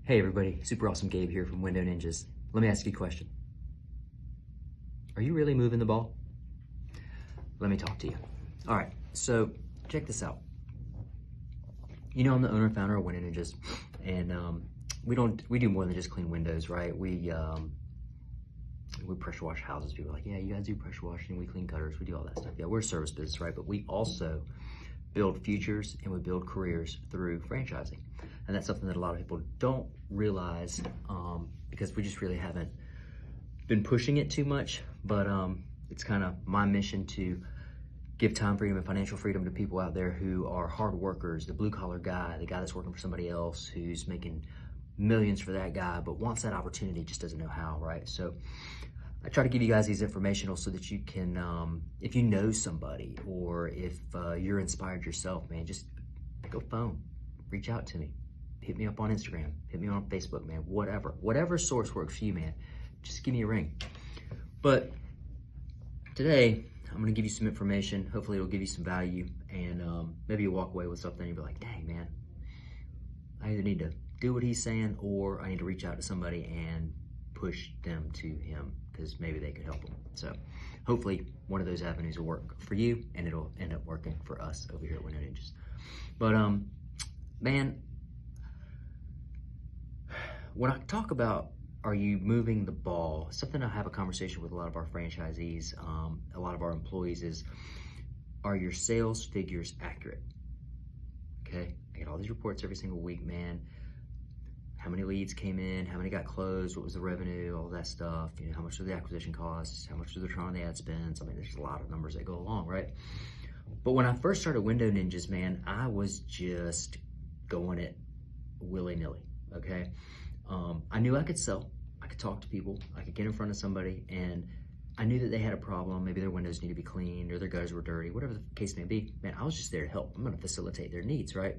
Hey everybody, super awesome Gabe here from Window Ninjas. Let me ask you a question. Are you really moving the ball? Let me talk to you. All right, so check this out. You know, I'm the owner and founder of Window Ninjas, and we do more than just clean windows, right? We pressure wash houses. People are like, yeah, you guys do pressure washing, we clean gutters, we do all that stuff. Yeah, we're a service business, right? But we also build futures and we build careers through franchising. And that's something that a lot of people don't realize because we just really haven't been pushing it too much. But it's kind of my mission to give time freedom and financial freedom to people out there who are hard workers, the blue collar guy, the guy that's working for somebody else who's making millions for that guy, but wants that opportunity, just doesn't know how, right? So I try to give you guys these informational so that you can, if you know somebody or if you're inspired yourself, man, just pick up a phone, reach out to me, hit me up on Instagram, hit me on Facebook, man, whatever source works for you, man, just give me a ring. But today, I'm gonna give you some information. Hopefully it'll give you some value, and maybe you'll walk away with something and you'll be like, dang, man, I either need to do what he's saying or I need to reach out to somebody and push them to him because maybe they could help him. So hopefully one of those avenues will work for you and it'll end up working for us over here at Window Ninjas. But man, when I talk about are you moving the ball, something I have a conversation with a lot of our franchisees, a lot of our employees is, are your sales figures accurate? Okay, I get all these reports every single week, man. How many leads came in, how many got closed, what was the revenue, all that stuff, you know, how much was the acquisition costs, how much was the return on the ad spends. I mean, there's a lot of numbers that go along, right? But when I first started Window Ninjas, man, I was just going it willy-nilly, okay? I knew I could sell, I could talk to people, I could get in front of somebody, and I knew that they had a problem, maybe their windows need to be cleaned or their gutters were dirty, whatever the case may be. Man, I was just there to help. I'm gonna facilitate their needs, right?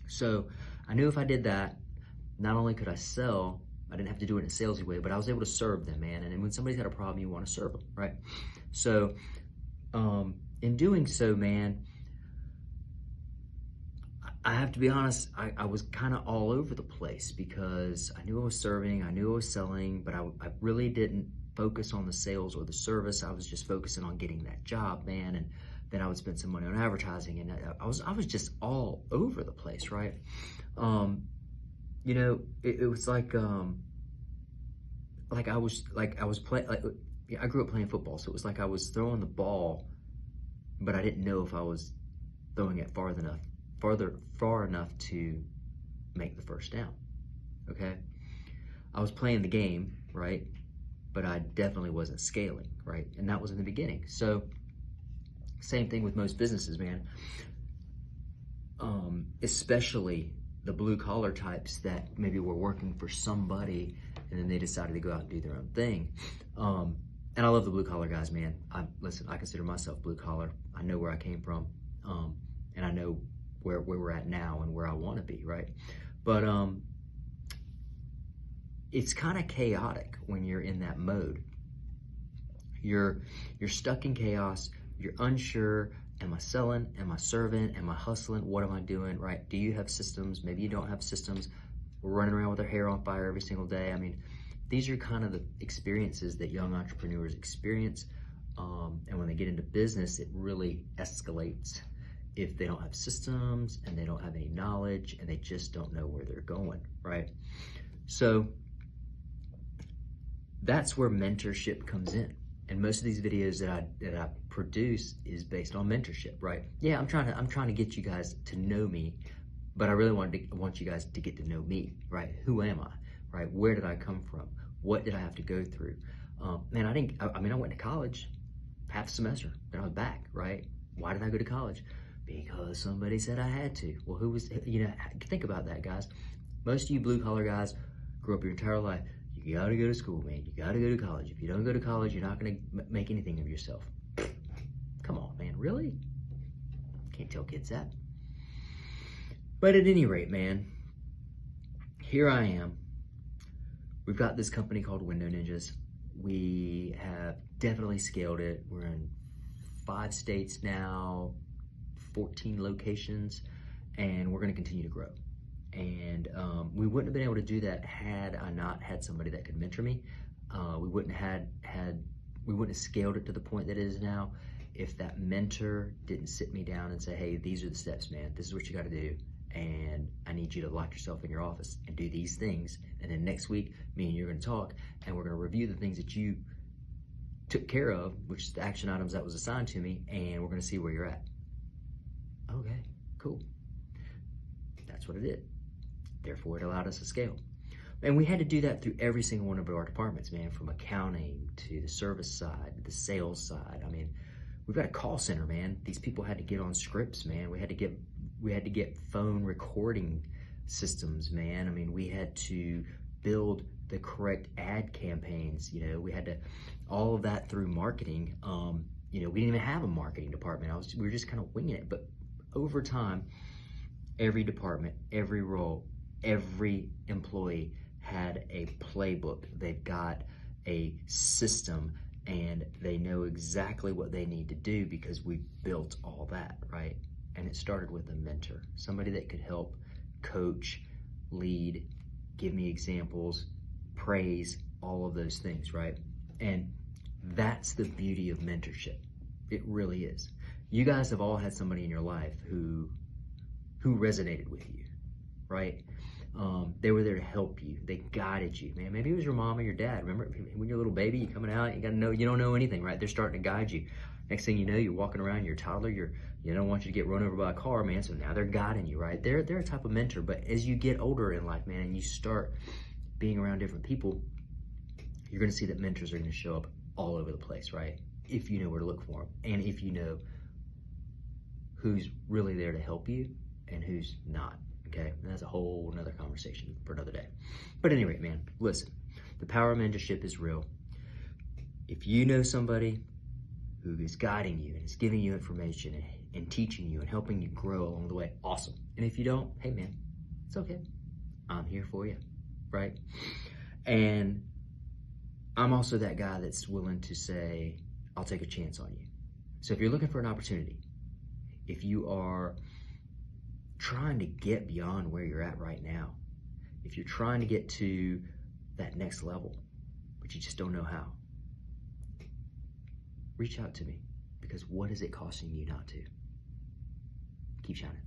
So I knew if I did that, not only could I sell, I didn't have to do it in a salesy way, but I was able to serve them, man. And when somebody's got a problem, you want to serve them, right? So in doing so, man, I have to be honest, I was kind of all over the place because I knew I was serving, I knew I was selling, but I really didn't focus on the sales or the service. I was just focusing on getting that job, man. And then I would spend some money on advertising, and I was just all over the place, right? You know, it was like I was playing, I grew up playing football, so it was like I was throwing the ball, but I didn't know if I was throwing it far enough to make the first down, okay? I was playing the game, right? But I definitely wasn't scaling, right? And that was in the beginning. So same thing with most businesses, man. Especially the blue collar types that maybe were working for somebody and then they decided to go out and do their own thing. And I love the blue collar guys, man. Listen, I consider myself blue collar. I know where I came from, and I know where we're at now and where I want to be, right? But it's kind of chaotic when you're in that mode. You're stuck in chaos. You're unsure. Am I selling? Am I serving? Am I hustling? What am I doing, right? Do you have systems? Maybe you don't have systems. We're running around with our hair on fire every single day. I mean, these are kind of the experiences that young entrepreneurs experience. And when they get into business, it really escalates if they don't have systems and they don't have any knowledge and they just don't know where they're going, right? So that's where mentorship comes in. And most of these videos that I produce is based on mentorship, right? Yeah, I'm trying to get you guys to know me, but I really want you guys to get to know me, right? Who am I, right? Where did I come from? What did I have to go through? Man, I went to college, half a semester, then I was back, right? Why did I go to college? Because somebody said I had to. Well, who was, you know, think about that, guys. Most of you blue collar guys grew up your entire life. You gotta go to school, man. You gotta go to college. If you don't go to college, you're not gonna make anything of yourself. Come on, man, really? Can't tell kids that. But at any rate, man, here I am. We've got this company called Window Ninjas. We have definitely scaled it. We're in 5 states now, 14 locations, and we're gonna continue to grow. And And we wouldn't have been able to do that had I not had somebody that could mentor me. We wouldn't have scaled it to the point that it is now if that mentor didn't sit me down and say, hey, these are the steps, man. This is what you got to do. And I need you to lock yourself in your office and do these things. And then next week, me and you're going to talk, and we're going to review the things that you took care of, which is the action items that was assigned to me, and we're going to see where you're at. Okay, cool. That's what it did. Therefore, it allowed us to scale. And we had to do that through every single one of our departments, man, from accounting to the service side, to the sales side. I mean, we've got a call center, man. These people had to get on scripts, man. We had to get phone recording systems, man. I mean, we had to build the correct ad campaigns. You know, we had to, all of that through marketing. You know, we didn't even have a marketing department. We were just kind of winging it. But over time, every department, every role, every employee had a playbook. They've got a system, and they know exactly what they need to do because we built all that, right? And it started with a mentor, somebody that could help coach, lead, give me examples, praise, all of those things, right? And that's the beauty of mentorship. It really is. You guys have all had somebody in your life who resonated with you, right? They were there to help you. They guided you, man. Maybe it was your mom or your dad. Remember when you're a little baby, you're coming out, you don't know anything, right? They're starting to guide you. Next thing you know, you're walking around, you're a toddler, you don't want you to get run over by a car, man. So now they're guiding you, right? They're a type of mentor. But as you get older in life, man, and you start being around different people, you're going to see that mentors are going to show up all over the place, right? If you know where to look for them, and if you know who's really there to help you and who's not. Okay, and that's a whole nother conversation for another day. But at any rate, man, listen, the power of mentorship is real. If you know somebody who is guiding you and is giving you information and teaching you and helping you grow along the way, awesome. And if you don't, hey man, it's okay. I'm here for you, right? And I'm also that guy that's willing to say, I'll take a chance on you. So if you're looking for an opportunity, if you are trying to get beyond where you're at right now, if you're trying to get to that next level, but you just don't know how, reach out to me, because what is it costing you not to? Keep shining.